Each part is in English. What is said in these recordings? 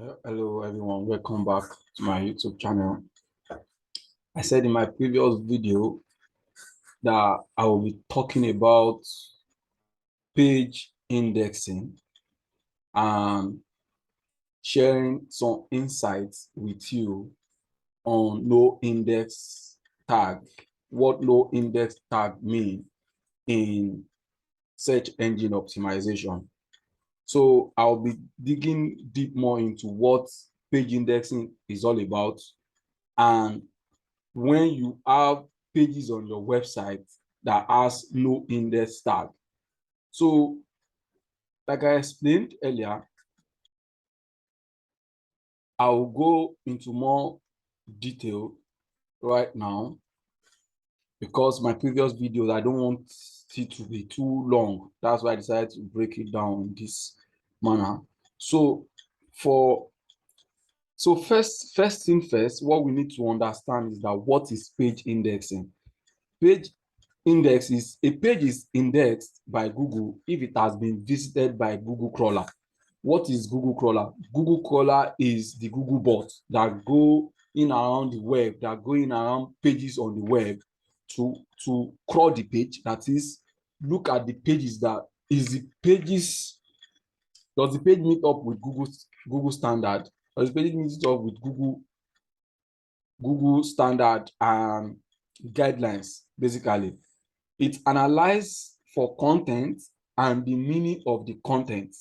Hello everyone, welcome back to my YouTube channel. I said in my previous video that I will be talking about page indexing and sharing some insights with you on NoIndex tag, what NoIndex tag mean in search engine optimization. So I'll be digging deep more into what page indexing is all about, and when you have pages on your website that has no index tag. So, like I explained earlier, I will go into more detail right now because my previous videos, I don't want it to be too long. That's why I decided to break it down in this manner. So, first thing first, what we need to understand is that what is page indexing? Page index is a page is indexed by Google if it has been visited by Google crawler. What is Google crawler? Google crawler is the Google bot that go in around the web, that go in around pages on the web to crawl the page. That is, look at the pages that is the pages. Does the page meet up with Google standard? Does the page meet up with Google standard and guidelines? Basically, it analyzes for content and the meaning of the content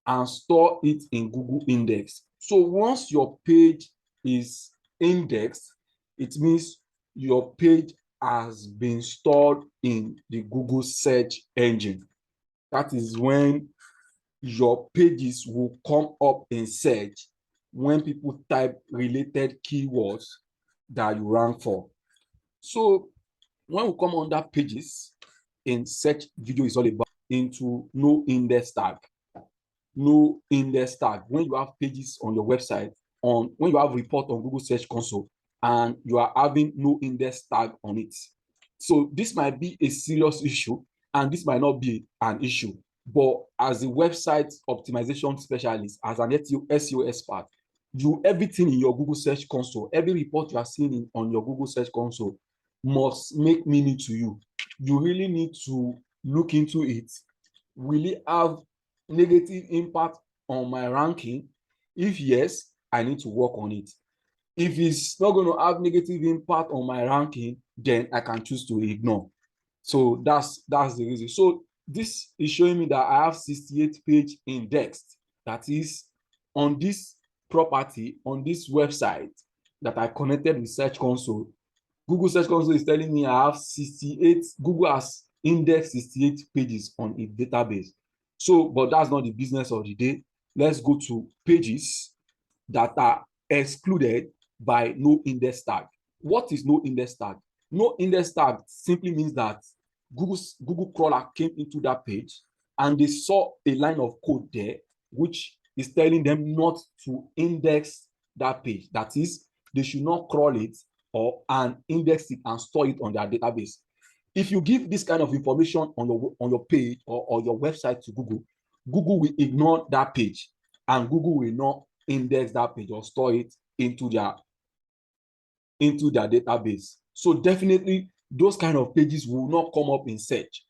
and store it in Google Index. So once your page is indexed, it means your page has been stored in the Google search engine. That is when your pages will come up in search when people type related keywords that you rank for. So when we come under pages in search video is all about into no index tag. No index tag. When you have pages on your website, when you have report on Google Search Console and you are having no index tag on it. So this might be a serious issue and this might not be an issue. But as a website optimization specialist, as an SEO expert, everything in your Google Search Console, every report you are seeing on your Google Search Console must make meaning to you. You really need to look into it. Will it have negative impact on my ranking? If yes, I need to work on it. If it's not going to have negative impact on my ranking, then I can choose to ignore. So that's the reason. So this is showing me that I have 68 page indexed. That is on this property, on this website that I connected with Search Console. Google Search Console is telling me I have 68. Google has indexed 68 pages on its database. So, but that's not the business of the day. Let's go to pages that are excluded by no index tag. What is no index tag? No index tag simply means that Google crawler came into that page and they saw a line of code there which is telling them not to index that page. That is, they should not crawl it and index it and store it on their database. If you give this kind of information on your page or your website to Google, Google will ignore that page and Google will not index that page or store it into their database. So definitely those kind of pages will not come up in search.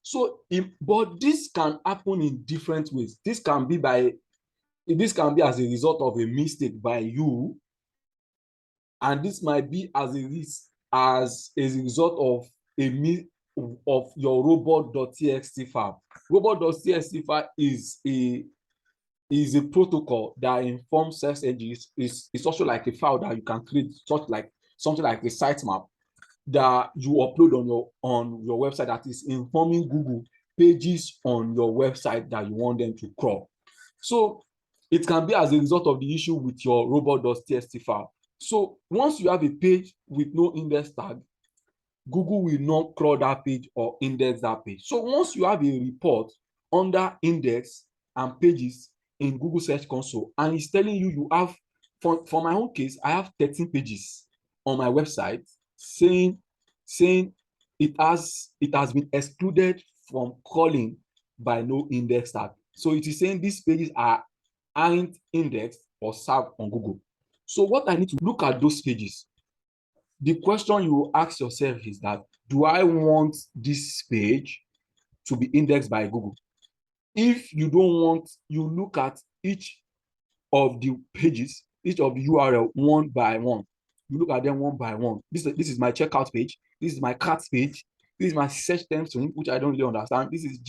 So, but this can happen in different ways. This can be as a result of a mistake by you, and this might be as a result of your robot.txt file. Robot.txt file is a protocol that informs search engines. It's also like a file that you can create, something like a sitemap that you upload on your website that is informing Google pages on your website that you want them to crawl. So it can be as a result of the issue with your robot.txt file. So once you have a page with no index tag, Google will not crawl that page or index that page. So once you have a report under index and pages in Google Search Console and it's telling you have, for my own case, I have 13 pages on my website saying it has been excluded from crawling by no index tag. So it is saying these pages are aren't indexed or served on Google. So what I need to look at those pages. The question you will ask yourself is that, do I want this page to be indexed by Google? If you don't want, you look at each of the pages, each of the URL one by one. You look at them one by one. This is my checkout page. This is my cart page. This is my search term string, which I don't really understand. This is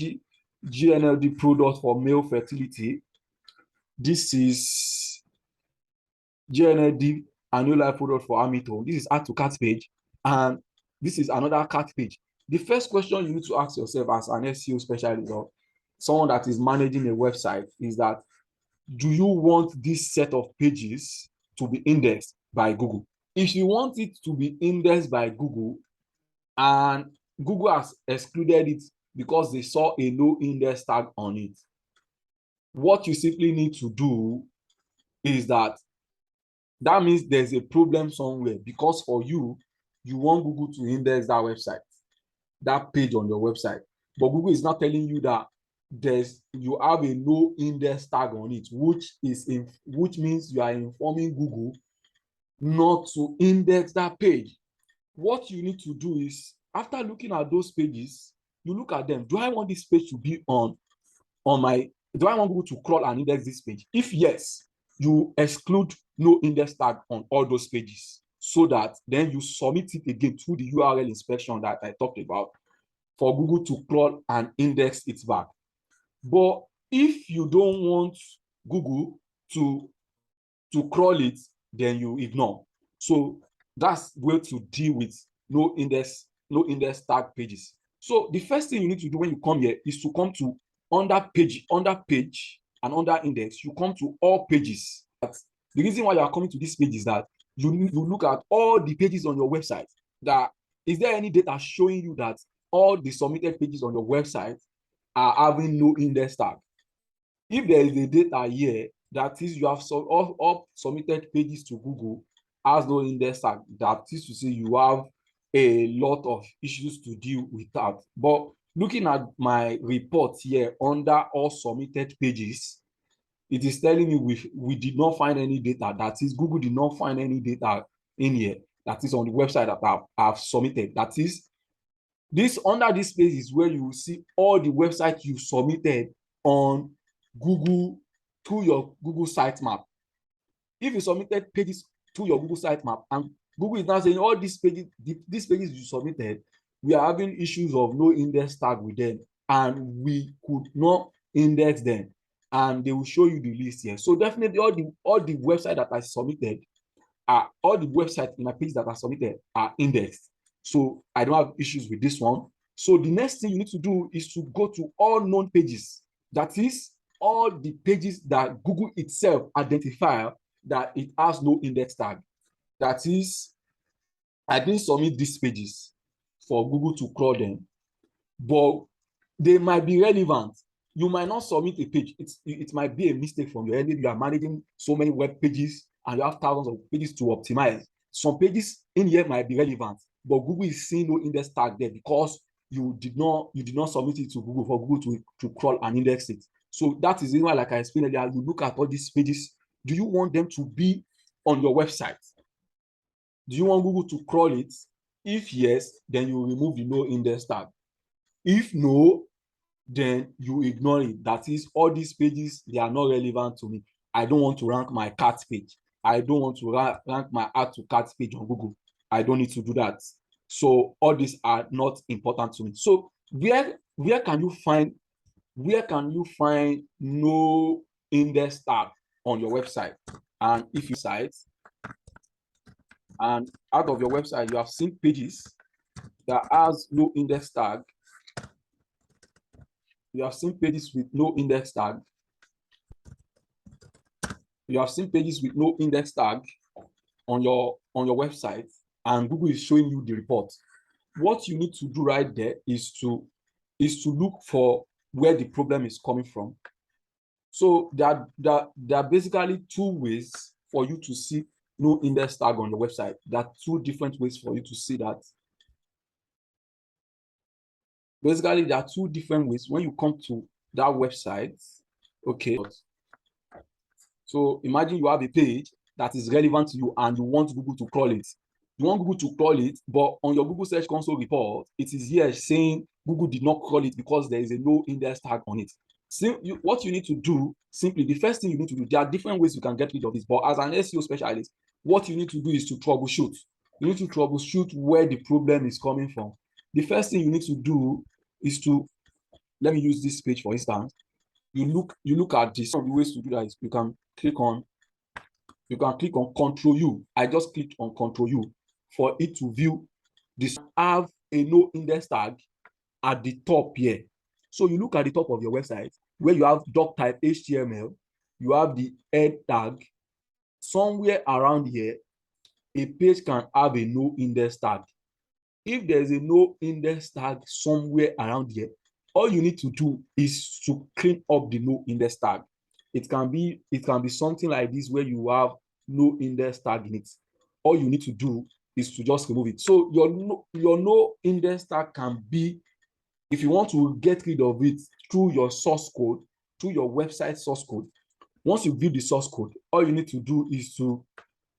gnld product for male fertility. This is gnld and NeoLife product for Hamilton. This is add to cart page, and this is another cart page. The first question you need to ask yourself as an SEO specialist or someone that is managing a website is that, do you want this set of pages to be indexed by Google? If you want it to be indexed by Google and Google has excluded it because they saw a no index tag on it, what you simply need to do is that means there's a problem somewhere, because for you want Google to index that website, that page on your website, but Google is not telling you that you have a no index tag on it, which means you are informing Google not to index that page. What you need to do is, after looking at those pages, you look at them. Do I want this page to be on my, do I want Google to crawl and index this page? If yes, you exclude no index tag on all those pages, so that then you submit it again through the URL inspection that I talked about for Google to crawl and index it back. But if you don't want Google to crawl it, then you ignore. So that's the way to deal with no index tag pages. So the first thing you need to do when you come here is to come to under page, and under index, you come to all pages. The reason why you are coming to this page is that you look at all the pages on your website. That is there any data showing you that all the submitted pages on your website are having no index tag? If there is a data here that is you have all submitted pages to Google has no index tag, that is to say you have a lot of issues to deal with that. But looking at my report here under all submitted pages, it is telling me we did not find any data. That is, Google did not find any data in here that is on the website that I've submitted. That is, this under this page is where you will see all the websites you submitted on Google to your Google sitemap. If you submitted pages to your Google sitemap and Google is now saying all these pages you submitted, we are having issues of no index tag with them and we could not index them, and they will show you the list here. So definitely all the websites that I submitted are, all the websites in my page that are submitted are indexed. So I don't have issues with this one. So the next thing you need to do is to go to all known pages. That is, all the pages that Google itself identifies that it has no index tag. That is, I didn't submit these pages for Google to crawl them, but they might be relevant. You might not submit a page. It might be a mistake from your end. You are managing so many web pages and you have thousands of pages to optimize. Some pages in here might be relevant, but Google is seeing no index tag there because you did not submit it to Google for Google to crawl and index it. So that is why, like I explained earlier, you look at all these pages. Do you want them to be on your website? Do you want Google to crawl it? If yes, then you remove the no index tag. If no, then you ignore it. That is, all these pages, they are not relevant to me. I don't want to rank my cart page. I don't want to rank my add to cart page on Google. I don't need to do that. So all these are not important to me. So where can you find no index tag on your website? And if you site and out of your website you have seen pages that has no index tag, you have seen pages with no index tag, on your website, and Google is showing you the report. What you need to do right there is to look for where the problem is coming from. So there are basically two ways for you to see no index tag on the website. There are two different ways for you to see that. Basically, there are two different ways when you come to that website. Okay, So imagine you have a page that is relevant to you and you want Google to crawl it. You want Google to crawl it, but on your Google Search Console report, it is here saying Google did not crawl it because there is a no index tag on it. So what you need to do, simply, the first thing you need to do, there are different ways you can get rid of this, but as an SEO specialist, what you need to do is to troubleshoot. You need to troubleshoot where the problem is coming from. The first thing you need to do is to, let me use this page for instance. You look at this. Some of the ways to do that is you can click on Control U. I just clicked on Control U for it to view this. Have a no index tag at the top here. So you look at the top of your website where you have doc type HTML, you have the head tag. Somewhere around here, a page can have a no index tag. If there's a no index tag somewhere around here, all you need to do is to clean up the no index tag. It can be something like this where you have no index tag in it. All you need to do is to just remove it. So your no index tag can be, if you want to get rid of it through your source code, through your website source code. Once you view the source code, all you need to do is to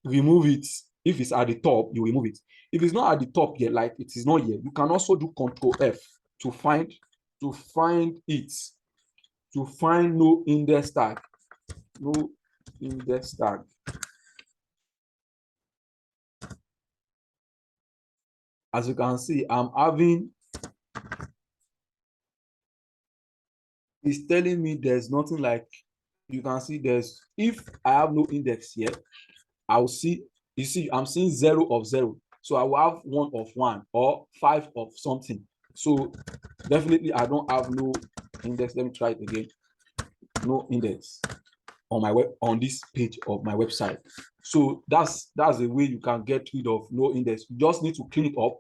remove it. If it's at the top, you remove it. If it's not at the top yet, like it is not here, you can also do Control F to find it, to find no index tag. No index tag. As you can see, it's telling me there's nothing like, you can see there's, if I have no index here, I'll see, you see, I'm seeing 0 of 0. So I will have 1 of 1 or 5 of something. So definitely I don't have no index. Let me try it again. No index on my on this page of my website. So that's the way you can get rid of no index. You just need to clean it up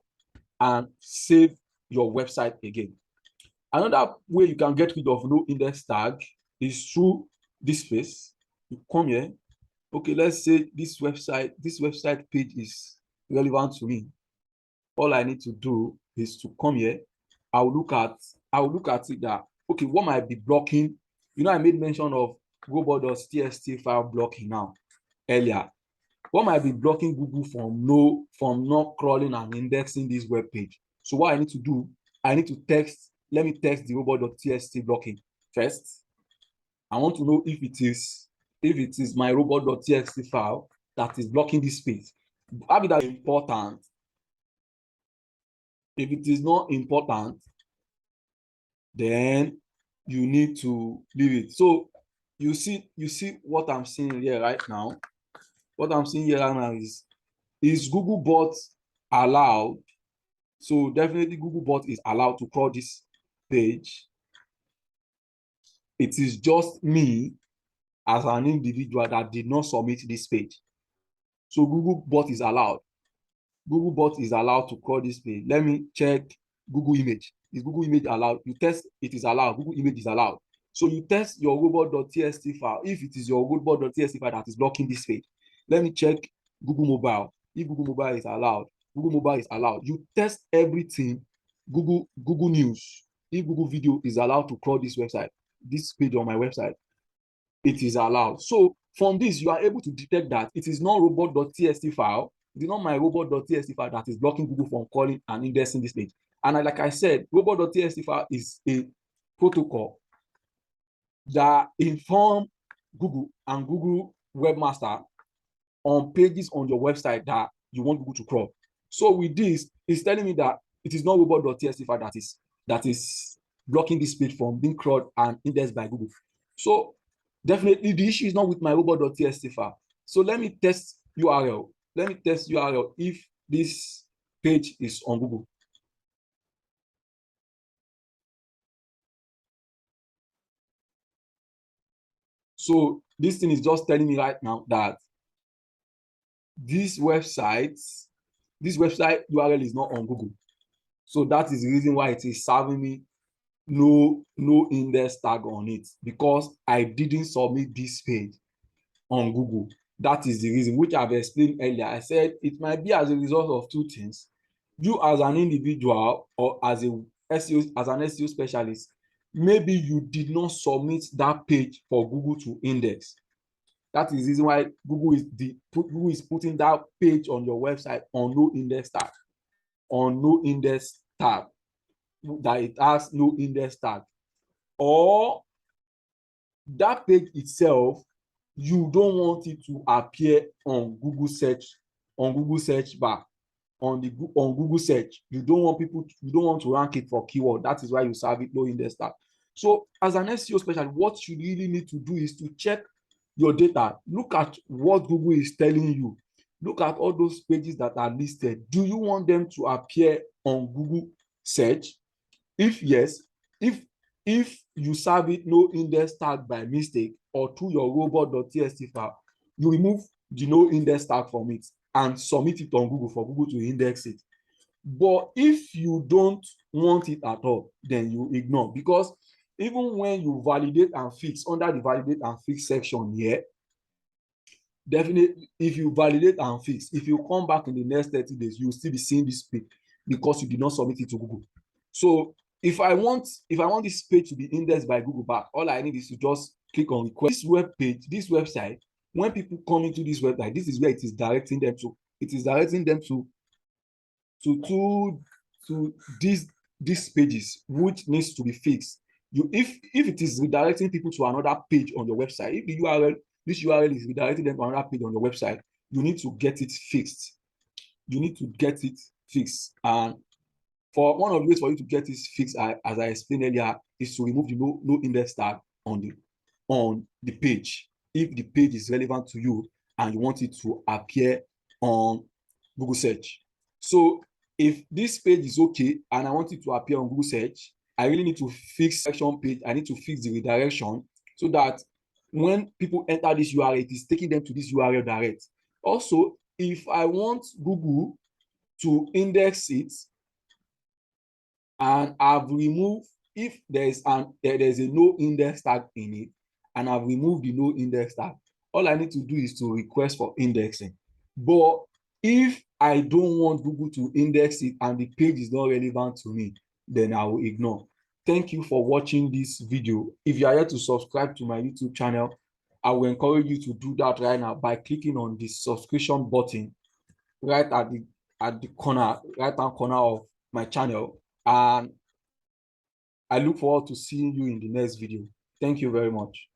and save your website again. Another way you can get rid of no index tag is through this space. You come here. Okay, let's say this website page is relevant to me. All I need to do is to come here. I'll look at it that, okay, what might be blocking? You know, I made mention of robot.txt file blocking now earlier. What might be blocking Google from not crawling and indexing this web page? So what I need to do, I need to text. Let me text the robot.txt blocking first. I want to know if it is my robot.txt file that is blocking this page. Have it as important. If it is not important, then you need to leave it. So you see what I'm seeing here right now. What I'm seeing here right now is Googlebot allowed? So definitely Googlebot is allowed to crawl this page. It is just me as an individual that did not submit this page. So Googlebot is allowed. Googlebot is allowed to crawl this page. Let me check Google image. Is Google image allowed? You test, it is allowed. Google image is allowed. So you test your robot.txt file. If it is your robot.txt file that is blocking this page, let me check Google Mobile. If Google Mobile is allowed, Google Mobile is allowed. You test everything. Google News. If Google Video is allowed to crawl this website, this page on my website, it is allowed. So from this, you are able to detect that it is not robot.txt file. It is not my robot.txt file that is blocking Google from calling and indexing this page. And like I said, robot.txt file is a protocol that inform Google and Google Webmaster on pages on your website that you want Google to crawl. So with this, it's telling me that it is not robot.txt file that is blocking this page from being crawled and indexed by Google. So definitely the issue is not with my robot.txt file. So let me test URL. Let me test URL if this page is on Google. So this thing is just telling me right now that this website URL is not on Google. So that is the reason why it is serving me no index tag on it, because I didn't submit this page on Google. That is the reason, which I've explained earlier. I said it might be as a result of two things. You as an individual or as an SEO specialist, maybe you did not submit that page for Google to index. That is the reason why Google is putting that page on your website on no index tag, on no index tag, that it has no index tag, or that page itself, you don't want it to appear on Google search bar, on Google search. You don't want to rank it for keyword. That is why you serve it no index tag. So as an SEO specialist, what you really need to do is to check your data. Look at what Google is telling you. Look at all those pages that are listed. Do you want them to appear on Google search? If yes, if you serve it no index tag by mistake or through your robot.txt file, you remove the no index tag from it and submit it on Google for Google to index it. But if you don't want it at all, then you ignore, because even when you validate and fix under the validate and fix section here, definitely if you validate and fix, if you come back in the next 30 days, you will still be seeing this page because you did not submit it to Google. So if I want this page to be indexed by Google back, all I need is to just click on request. This web page, this website, when people come into this website, this is where it is directing them to. It is directing them to these pages, which needs to be fixed. If it is redirecting people to another page on your website, if this URL is redirecting them to another page on your website, you need to get it fixed. You need to get it fixed. And for one of the ways for you to get this fixed, as I explained earlier, is to remove the no index tag on the page. If the page is relevant to you and you want it to appear on Google search. So if this page is okay and I want it to appear on Google search, I really need to fix section page. I need to fix the redirection so that when people enter this URL, it is taking them to this URL direct. Also, if I want Google to index it, and I've removed, if there's a no index tag in it, and I've removed the no index tag, all I need to do is to request for indexing. But if I don't want Google to index it and the page is not relevant to me, then I will ignore. Thank you for watching this video. If you are here to subscribe to my YouTube channel, I will encourage you to do that right now by clicking on the subscription button right at the corner, right-hand corner of my channel. And I look forward to seeing you in the next video. Thank you very much.